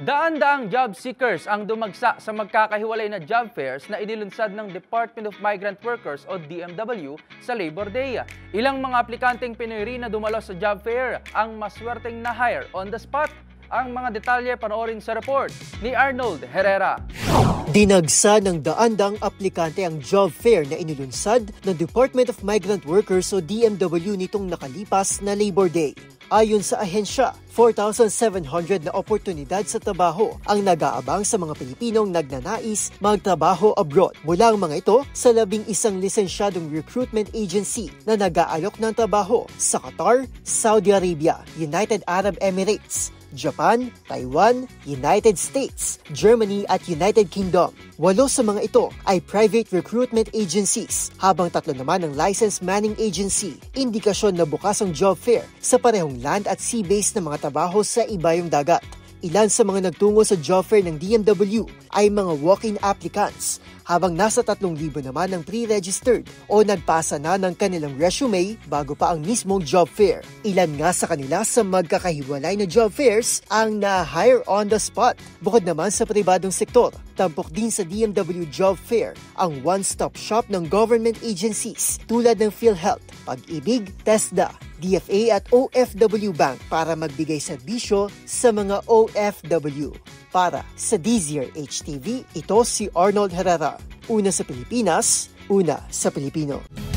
Daan-daang job seekers ang dumagsa sa magkakahiwalay na job fairs na inilunsad ng Department of Migrant Workers o DMW sa Labor Day. Ilang mga aplikanteng Pinoy rin na dumalo sa job fair ang maswerteng na-hire on the spot. Ang mga detalye panoorin sa report ni Arnold Herrera. Dinagsa ng daan-daang aplikante ang job fair na inilunsad ng Department of Migrant Workers o DMW nitong nakalipas na Labor Day. Ayon sa ahensya, 4,700 na oportunidad sa trabaho ang nag-aabang sa mga Pilipinong nagnanais magtrabaho abroad. Mula ang mga ito sa 11 lisensyadong recruitment agency na nag-aalok ng trabaho sa Qatar, Saudi Arabia, United Arab Emirates, Japan, Taiwan, United States, Germany at United Kingdom. 8 sa mga ito ay private recruitment agencies, habang 3 naman ang licensed manning agency. Indikasyon na bukas ang job fair sa parehong land at sea-based na mga trabaho sa ibayong dagat. Ilan sa mga nagtungo sa job fair ng DMW ay mga walk-in applicants, habang nasa 3,000 naman ang pre-registered o nagpasa na ng kanilang resume bago pa ang mismong job fair. Ilan nga sa kanila sa magkakahiwalay na job fairs ang na-hire on the spot. Bukod naman sa pribadong sektor, tampok din sa DMW Job Fair ang one-stop shop ng government agencies tulad ng PhilHealth, Pag-ibig, TESDA, DFA at OFW Bank para magbigay serbisyo sa mga OFW. Para sa DZRH HTV, ito si Arnold Herrera. Una sa Pilipinas, una sa Pilipino.